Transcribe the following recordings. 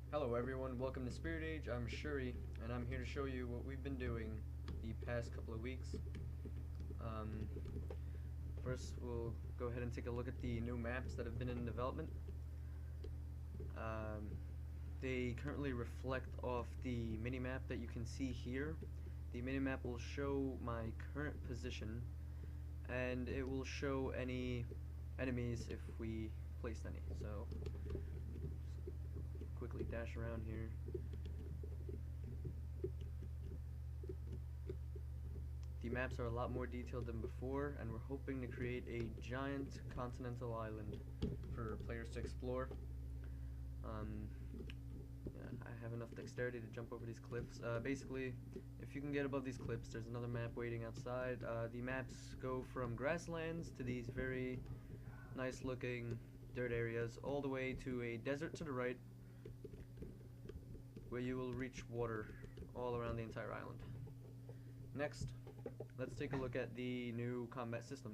Hello everyone, welcome to SpiritAge. I'm Shuri, and I'm here to show you what we've been doing the past couple of weeks. First, we'll go ahead and take a look at the new maps that have been in development. They currently reflect off the minimap that you can see here. The minimap will show my current position, and it will show any enemies if we placed any. So, quickly dash around here. The maps are a lot more detailed than before, and we're hoping to create a giant continental island for players to explore. Yeah, I have enough dexterity to jump over these cliffs. Basically, if you can get above these cliffs, there's another map waiting outside. The maps go from grasslands to these very nice looking dirt areas, all the way to a desert to the right, where you will reach water all around the entire island. Next, let's take a look at the new combat system.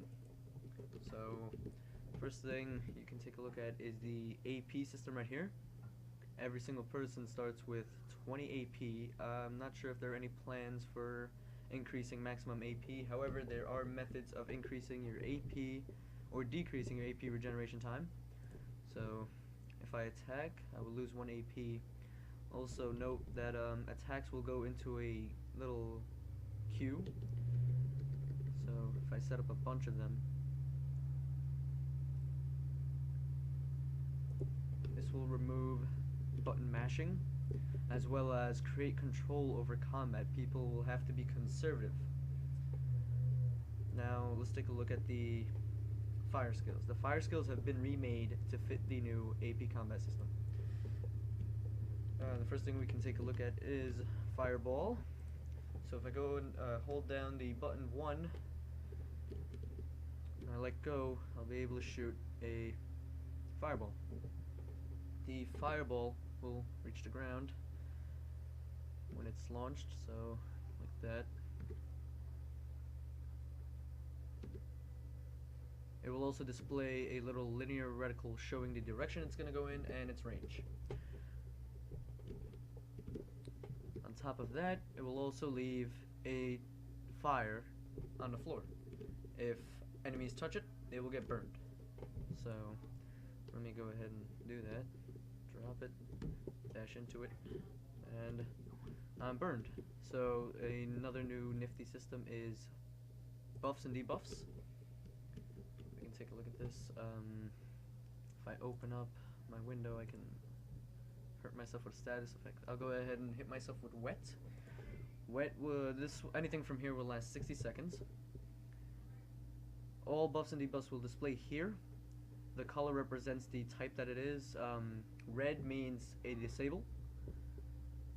So, first thing you can take a look at is the AP system right here. Every single person starts with 20 AP. I'm not sure if there are any plans for increasing maximum AP. However, there are methods of increasing your AP or decreasing your AP regeneration time. So, if I attack, I will lose 1 AP. Also note that attacks will go into a little queue. So if I set up a bunch of them, this will remove button mashing, as well as create control over combat. People will have to be conservative. Now let's take a look at the fire skills. The fire skills have been remade to fit the new AP combat system. The first thing we can take a look at is Fireball. So if I go and hold down the button 1 and I let go, I'll be able to shoot a fireball. The fireball will reach the ground when it's launched, so like that. It will also display a little linear reticle showing the direction it's going to go in and its range. On top of that, it will also leave a fire on the floor. If enemies touch it, they will get burned. So, let me go ahead and do that. Drop it, dash into it, and I'm burned. So, another new nifty system is buffs and debuffs. We can take a look at this. If I open up my window, I can hurt myself with a status effect. I'll go ahead and hit myself with wet. Wet will anything from here will last 60 seconds. All buffs and debuffs will display here. The color represents the type that it is. Red means a disable.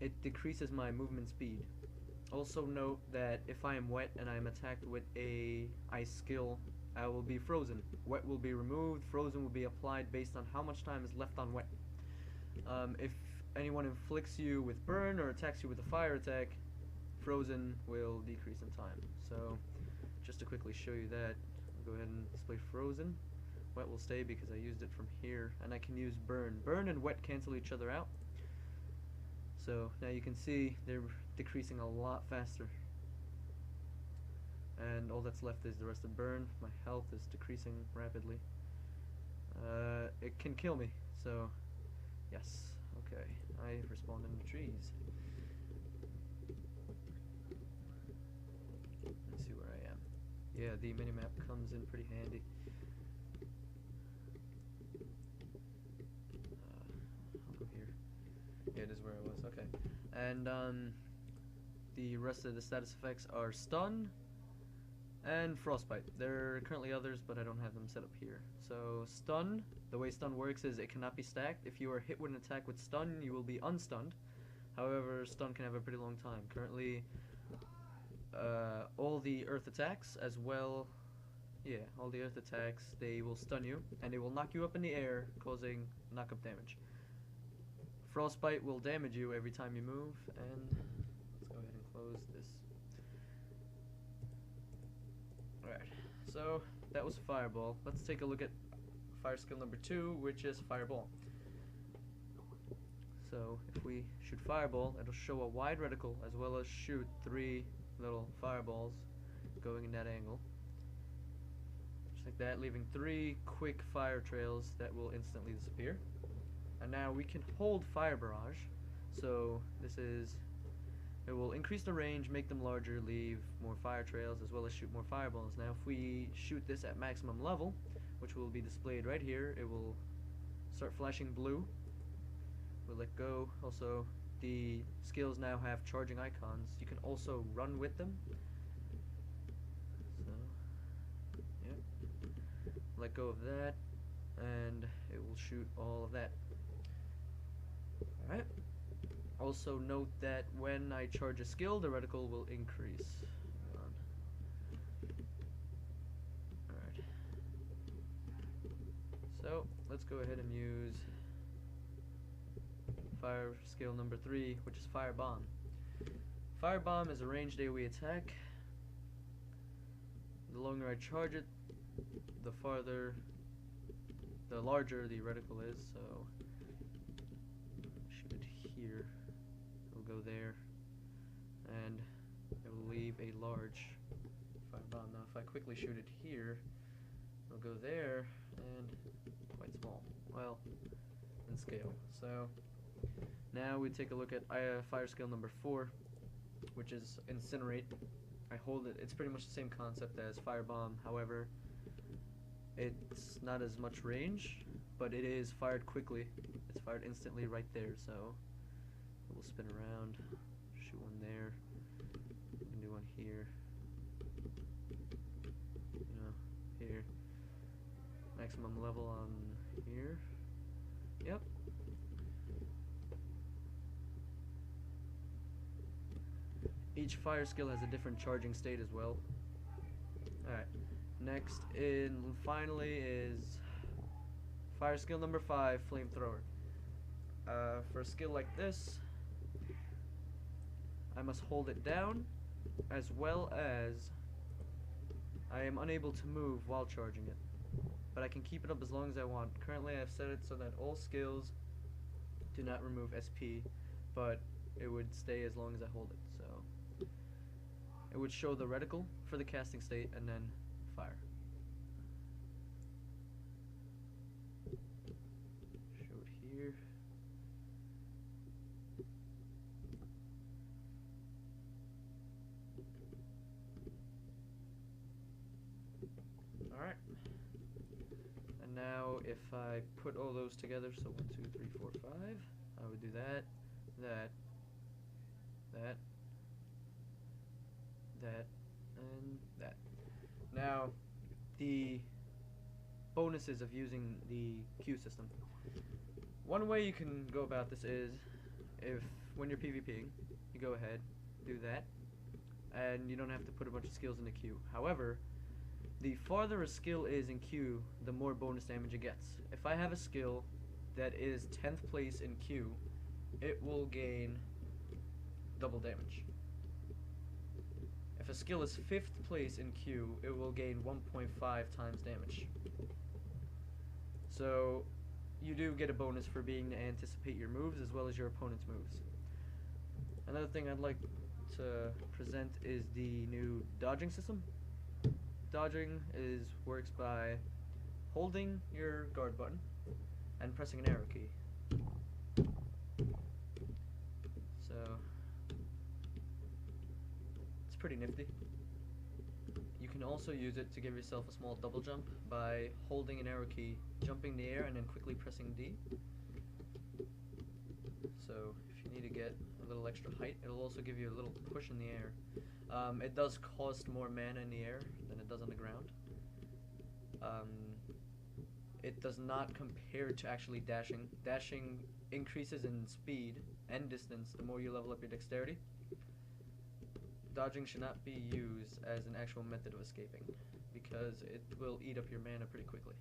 It decreases my movement speed. Also note that if I am wet and I am attacked with a ice skill, I will be frozen. Wet will be removed, frozen will be applied based on how much time is left on wet. If anyone inflicts you with burn or attacks you with a fire attack, frozen will decrease in time. So, just to quickly show you that, I'll go ahead and display frozen. Wet will stay because I used it from here, and I can use burn. Burn and wet cancel each other out. So, now you can see they're decreasing a lot faster. And all that's left is the rest of burn. My health is decreasing rapidly. It can kill me, so yes, okay. I respawned in the trees. Let's see where I am. Yeah, the minimap comes in pretty handy. I'll go here. Yeah, it is where I was. Okay. And the rest of the status effects are stun and frostbite. There are currently others, but I don't have them set up here. So stun, the way stun works is it cannot be stacked. If you are hit with an attack with stun, you will be unstunned. However, stun can have a pretty long time. Currently, all the earth attacks as well, all the earth attacks, they will stun you, and they will knock you up in the air, causing knock-up damage. Frostbite will damage you every time you move, and let's go ahead and close this. Alright, so that was Fireball. Let's take a look at fire skill number 2, which is Fireball. So So if we shoot fireball, it'll show a wide reticle as well as shoot 3 little fireballs going in that angle. Just like that, leaving 3 quick fire trails that will instantly disappear. And now we can hold fire barrage. So it will increase the range, make them larger, leave more fire trails, as well as shoot more fireballs. Now if we shoot this at maximum level, which will be displayed right here, it will start flashing blue. We'll let go. Also, the skills now have charging icons. You can also run with them. So, yeah. Let go of that, and it will shoot all of that. Alright. Also note that when I charge a skill, the reticle will increase. Alright. So, let's go ahead and use fire skill number 3, which is Fire Bomb. Fire Bomb is a ranged AoE attack. The longer I charge it, the larger the reticle is, so shoot it here. It'll go there, and it will leave a large fire bomb. Now if I quickly shoot it here, it'll go there, and quite small. Well, in scale. So now we take a look at fire skill number 4, which is Incinerate. I hold it. It's pretty much the same concept as Fire Bomb. However, it's not as much range, but it is fired quickly. It's fired instantly right there, so it will spin around, shoot one there, we can do one here, here, maximum level on here, yep. Each fire skill has a different charging state as well. Alright, next finally is fire skill number 5, Flamethrower. For a skill like this, I must hold it down, as well as I am unable to move while charging it. But I can keep it up as long as I want. Currently I've set it so that all skills do not remove SP, but it would stay as long as I hold it. So it would show the reticle for the casting state and then fire. Show it here. Alright. And now if I put all those together, so 1, 2, 3, 4, 5, I would do that, that, and that. Now, the bonuses of using the Q system. One way you can go about this is, when you're PvPing, you go ahead, do that, and you don't have to put a bunch of skills in the Q. However, the farther a skill is in Q, the more bonus damage it gets. If I have a skill that is 10th place in Q, it will gain double damage. If a skill is 5th place in Q, it will gain 1.5 times damage. So you do get a bonus for being to anticipate your moves as well as your opponent's moves. Another thing I'd like to present is the new dodging system. Dodging works by holding your guard button and pressing an arrow key. So it's pretty nifty. You can also use it to give yourself a small double jump by holding an arrow key, jumping in the air, and then quickly pressing D. So if you need to get a little extra height, it'll also give you a little push in the air. It does cost more mana in the air than it does on the ground. It does not compare to actually dashing. Dashing increases in speed and distance the more you level up your dexterity. Dodging should not be used as an actual method of escaping, because it will eat up your mana pretty quickly.